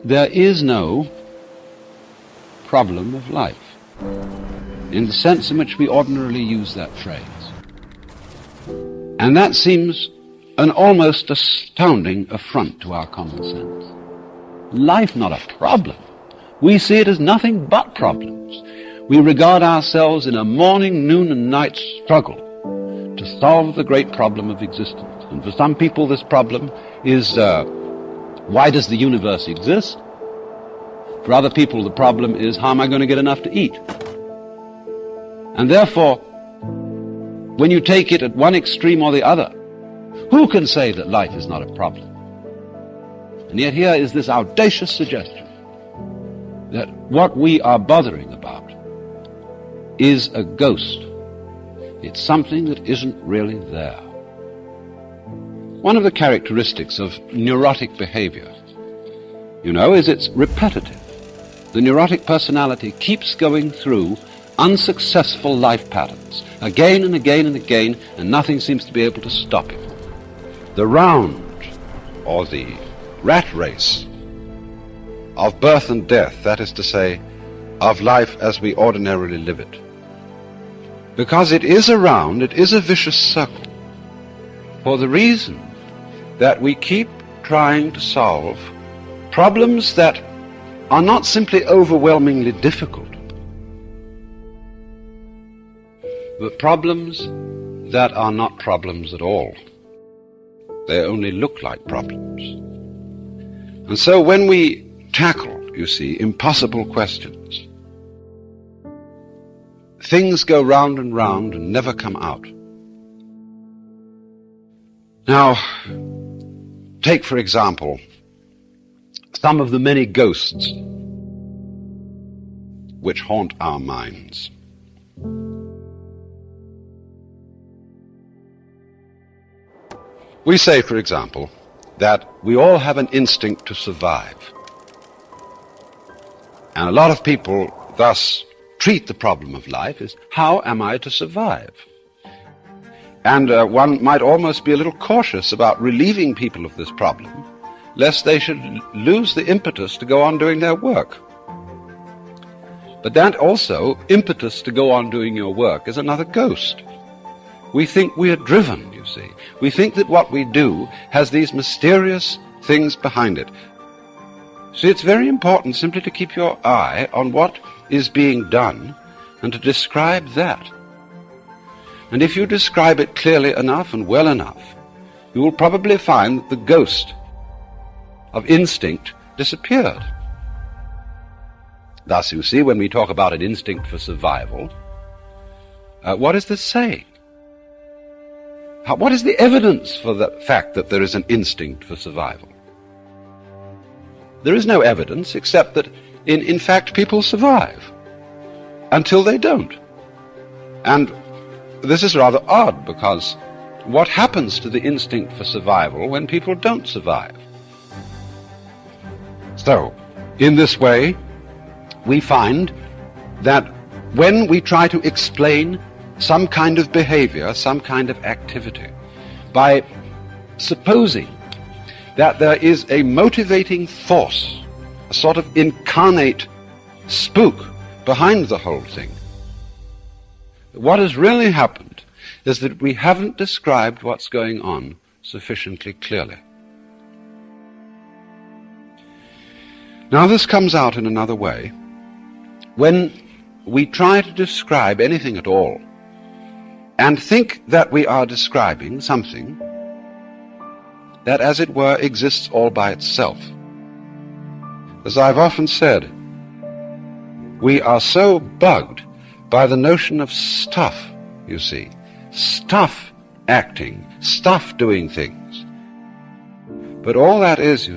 there is no problem of life, in the sense in which we ordinarily use that phrase. And that seems an almost astounding affront to our common sense. Life not a problem. We see it as nothing but problems. We regard ourselves in a morning, noon, and night struggle to solve the great problem of existence. And for some people this problem is, why does the universe exist? For other people the problem is, how am I going to get enough to eat? And therefore, when you take it at one extreme or the other, who can say that life is not a problem? And yet here is this audacious suggestion that what we are bothering about is a ghost. It's something that isn't really there. One of the characteristics of neurotic behavior, is it's repetitive. The neurotic personality keeps going through unsuccessful life patterns, again and again and again, and nothing seems to be able to stop it. The round, or the rat race, of birth and death, that is to say, of life as we ordinarily live it. Because it is a round, it is a vicious circle, for the reason that we keep trying to solve problems that are not simply overwhelmingly difficult, but problems that are not problems at all. They only look like problems. And so when we tackle, impossible questions, things go round and round and never come out. Now, take, for example, some of the many ghosts which haunt our minds. We say, for example, that we all have an instinct to survive. And a lot of people thus treat the problem of life as, how am I to survive? And one might almost be a little cautious about relieving people of this problem, lest they should lose the impetus to go on doing their work. But that also, impetus to go on doing your work, is another ghost. We think we are driven, We think that what we do has these mysterious things behind it. See, it's very important simply to keep your eye on what is being done and to describe that. And if you describe it clearly enough and well enough, you will probably find that the ghost of instinct disappeared. Thus, when we talk about an instinct for survival, what is this saying? What is the evidence for the fact that there is an instinct for survival? There is no evidence except that, in fact, people survive until they don't. And this is rather odd, because what happens to the instinct for survival when people don't survive? So, in this way, we find that when we try to explain some kind of behavior, some kind of activity, by supposing that there is a motivating force, a sort of incarnate spook behind the whole thing, what has really happened is that we haven't described what's going on sufficiently clearly. Now this comes out in another way. When we try to describe anything at all, and think that we are describing something that, as it were, exists all by itself. As I've often said, we are so bugged by the notion of stuff, stuff acting, stuff doing things. But all that is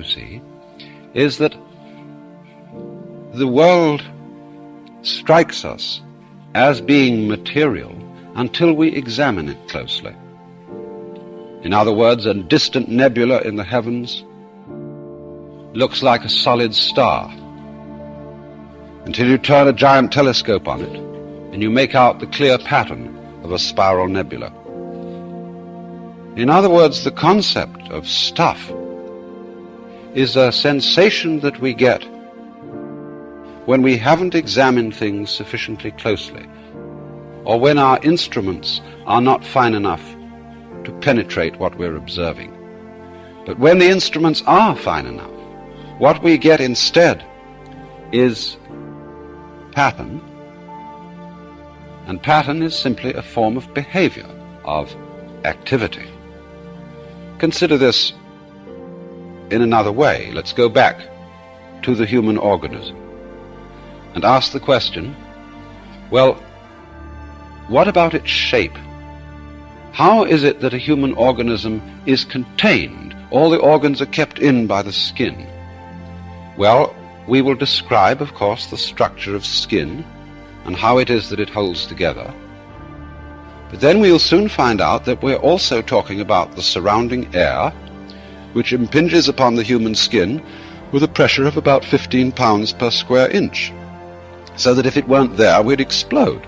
that the world strikes us as being material until we examine it closely. In other words, a distant nebula in the heavens looks like a solid star until you turn a giant telescope on it and you make out the clear pattern of a spiral nebula. In other words, the concept of stuff is a sensation that we get when we haven't examined things sufficiently closely, or when our instruments are not fine enough to penetrate what we're observing. But when the instruments are fine enough, what we get instead is pattern, and pattern is simply a form of behavior, of activity. Consider this in another way. Let's go back to the human organism and ask the question, well, what about its shape? How is it that a human organism is contained? All the organs are kept in by the skin. Well, we will describe, of course, the structure of skin and how it is that it holds together. But then we'll soon find out that we're also talking about the surrounding air, which impinges upon the human skin with a pressure of about 15 pounds per square inch, so that if it weren't there, we'd explode.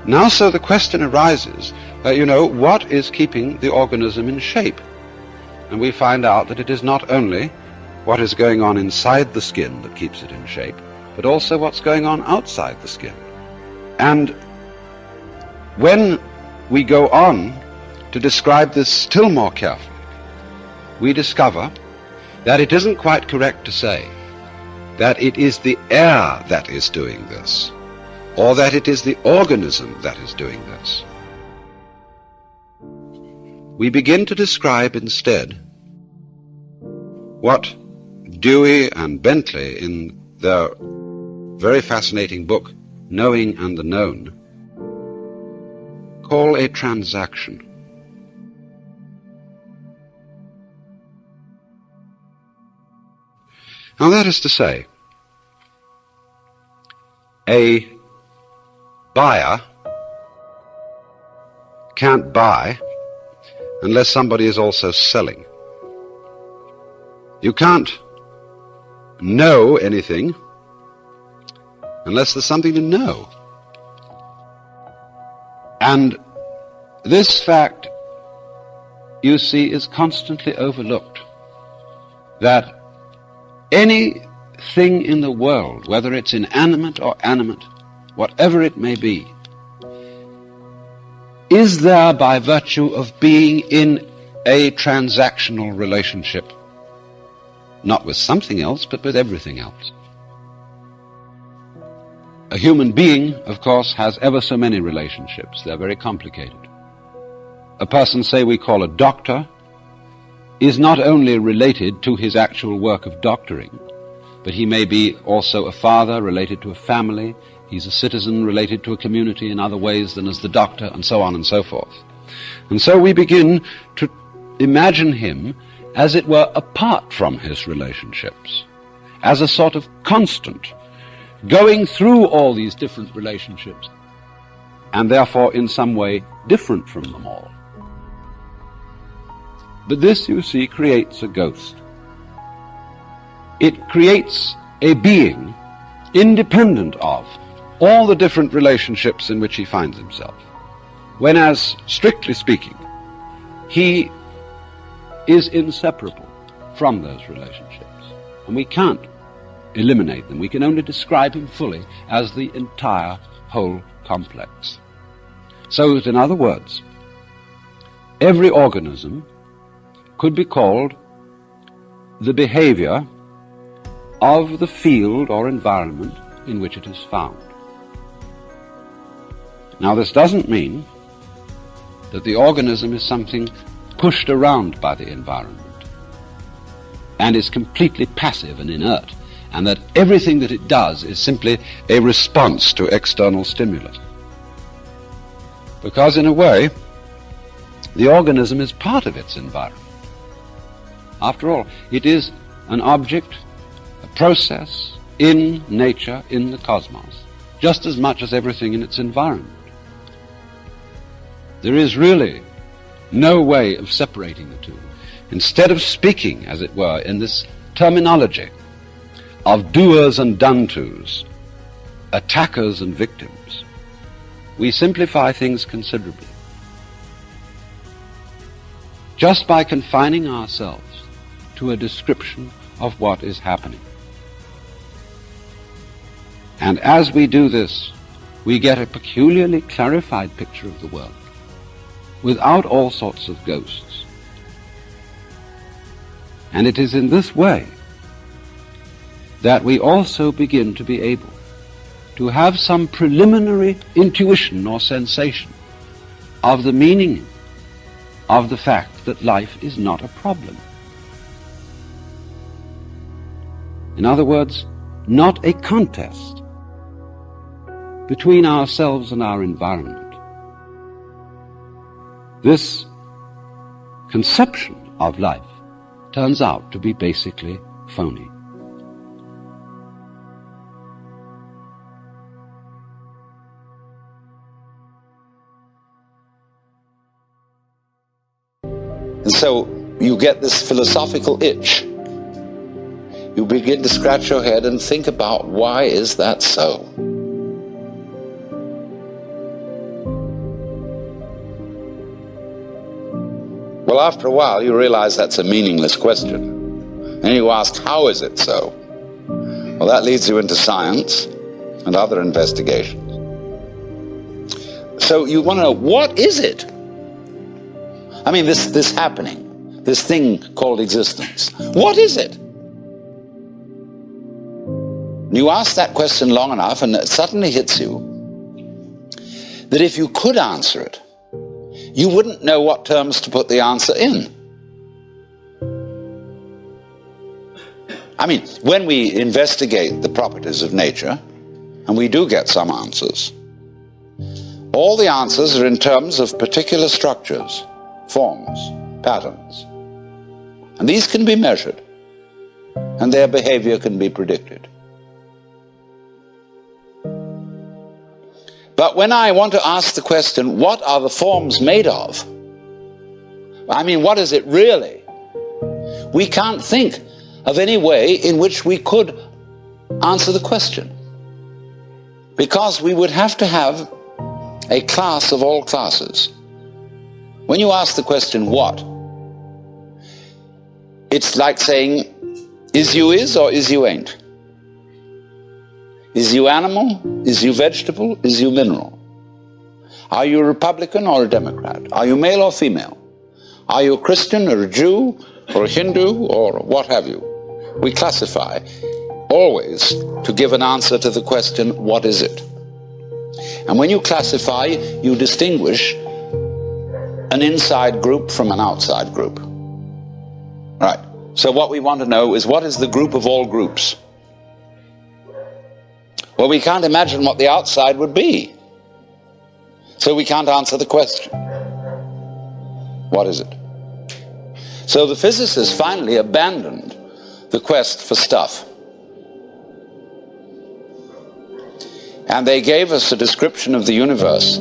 Now, so the question arises, what is keeping the organism in shape? And we find out that it is not only what is going on inside the skin that keeps it in shape, but also what's going on outside the skin. And when we go on to describe this still more carefully, we discover that it isn't quite correct to say that it is the air that is doing this, or that it is the organism that is doing this. We begin to describe instead what Dewey and Bentley, in their very fascinating book, Knowing and the Known, call a transaction. Now, that is to say, a buyer can't buy unless somebody is also selling. You can't know anything unless there's something to know. And this fact, you see, is constantly overlooked, that anything in the world, whether it's inanimate or animate, whatever it may be, is there by virtue of being in a transactional relationship, not with something else, but with everything else. A human being, of course, has ever so many relationships. They're very complicated. A person, say, we call a doctor, is not only related to his actual work of doctoring, but he may be also a father related to a family. He's a citizen related to a community in other ways than as the doctor, and so on and so forth. And so we begin to imagine him, as it were, apart from his relationships, as a sort of constant, going through all these different relationships, and therefore in some way different from them all. But this, you see, creates a ghost. It creates a being independent of all the different relationships in which he finds himself, whereas, strictly speaking, he is inseparable from those relationships, and we can't eliminate them. We can only describe him fully as the entire whole complex. So that, in other words, every organism could be called the behavior of the field or environment in which it is found. Now, this doesn't mean that the organism is something pushed around by the environment and is completely passive and inert, and that everything that it does is simply a response to external stimulus. Because, in a way, the organism is part of its environment. After all, it is an object, a process in nature, in the cosmos, just as much as everything in its environment. There is really no way of separating the two. Instead of speaking, as it were, in this terminology of doers and done-tos, attackers and victims, we simplify things considerably. just by confining ourselves to a description of what is happening. And as we do this, we get a peculiarly clarified picture of the world, without all sorts of ghosts. And it is in this way that we also begin to be able to have some preliminary intuition or sensation of the meaning of the fact that life is not a problem. In other words, not a contest between ourselves and our environment. This conception of life turns out to be basically phony. And so you get this philosophical itch. You begin to scratch your head and think about, why is that so? Well, after a while, you realize that's a meaningless question. And you ask, how is it so? Well, that leads you into science and other investigations. So you want to know, what is it? I mean, this happening, this thing called existence. What is it? You ask that question long enough, and it suddenly hits you that if you could answer it, you wouldn't know what terms to put the answer in. I mean, when we investigate the properties of nature, and we do get some answers, all the answers are in terms of particular structures, forms, patterns. And these can be measured, and their behavior can be predicted. But when I want to ask the question, what are the forms made of? I mean, what is it really? We can't think of any way in which we could answer the question, because we would have to have a class of all classes. When you ask the question, what? It's like saying, is you is or is you ain't? Is you animal? Is you vegetable? Is you mineral? Are you a Republican or a Democrat? Are you male or female? Are you a Christian or a Jew or a Hindu or what have you? We classify always to give an answer to the question, what is it? And when you classify, you distinguish an inside group from an outside group. Right. So what we want to know is, what is the group of all groups? Well, we can't imagine what the outside would be. So we can't answer the question. What is it? So the physicists finally abandoned the quest for stuff. And they gave us a description of the universe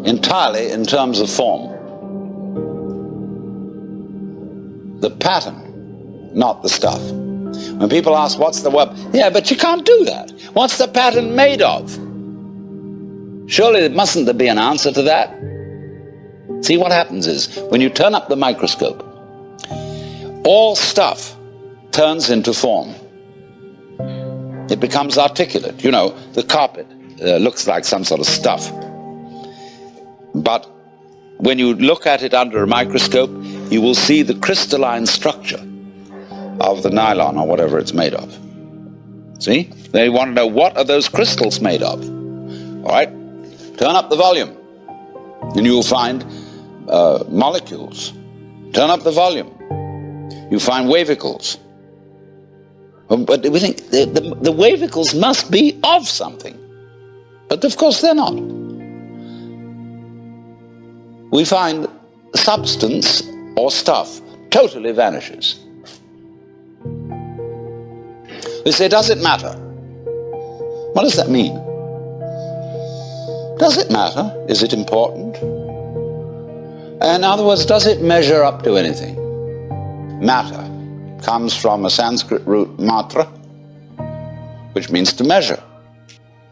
entirely in terms of form. The pattern, not the stuff. When people ask, what's the web? Yeah, but you can't do that. What's the pattern made of? Surely mustn't there be an answer to that? See, what happens is, when you turn up the microscope, all stuff turns into form. It becomes articulate. You know, the carpet looks like some sort of stuff. But when you look at it under a microscope, you will see the crystalline structure of the nylon or whatever it's made of. See? They want to know, what are those crystals made of? All right? Turn up the volume, and you will find molecules. Turn up the volume. You find wavicles. But we think the wavicles must be of something. But of course they're not. We find substance or stuff totally vanishes. We say, does it matter? What does that mean? Does it matter? Is it important? In other words, does it measure up to anything? Matter comes from a Sanskrit root matra, which means to measure.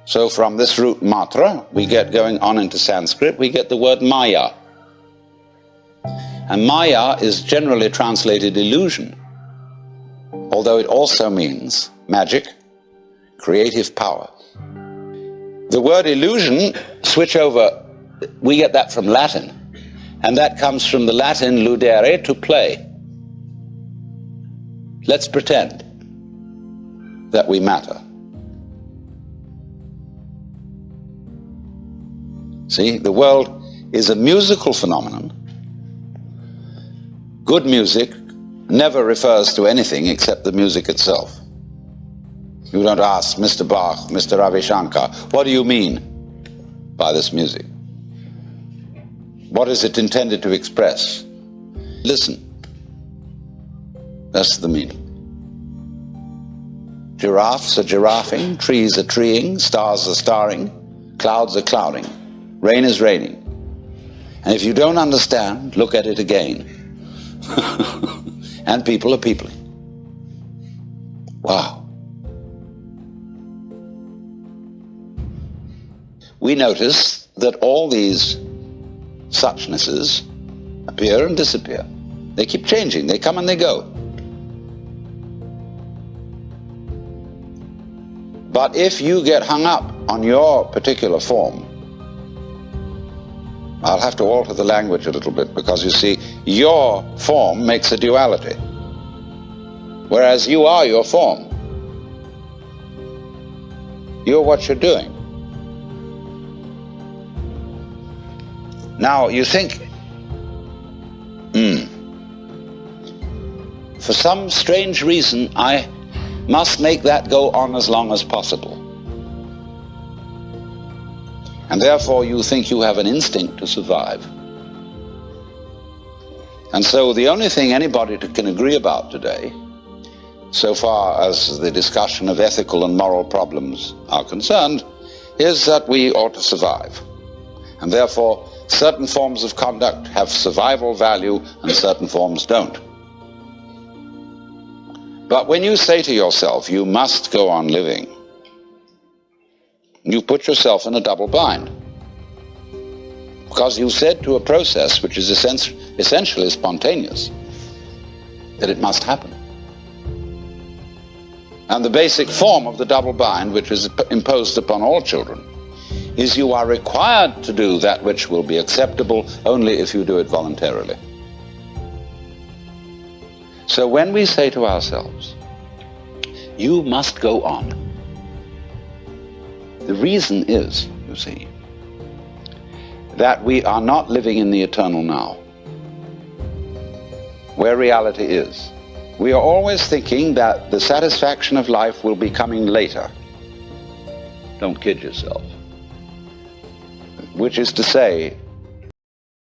So from this root matra, we get, going on into Sanskrit, we get the word maya. And Maya is generally translated illusion, although it also means magic, creative power. The word illusion, switch over, we get that from Latin, and that comes from the Latin ludere, to play. Let's pretend that we matter. See, the world is a musical phenomenon. Good music never refers to anything except the music itself. You don't ask Mr. Bach, Mr. Ravi Shankar, what do you mean by this music? What is it intended to express? Listen. That's the meaning. Giraffes are giraffing, trees are treeing, stars are starring, clouds are clouding, rain is raining. And if you don't understand, look at it again. And people are peopling. Wow. We notice that all these suchnesses appear and disappear. They keep changing, they come and they go. But if you get hung up on your particular form, I'll have to alter the language a little bit, because you see, your form makes a duality, whereas you are your form. You're what you're doing. Now you think, for some strange reason I must make that go on as long as possible. And therefore you think you have an instinct to survive. And so the only thing anybody can agree about today, so far as the discussion of ethical and moral problems are concerned, is that we ought to survive. And therefore certain forms of conduct have survival value and certain forms don't. But when you say to yourself, you must go on living, you put yourself in a double bind. Because you said to a process which is essentially spontaneous that it must happen. And the basic form of the double bind, which is imposed upon all children, is you are required to do that which will be acceptable only if you do it voluntarily. So when we say to ourselves, you must go on, the reason is, you see, that we are not living in the eternal now, where reality is. We are always thinking that the satisfaction of life will be coming later. Don't kid yourself. Which is to say,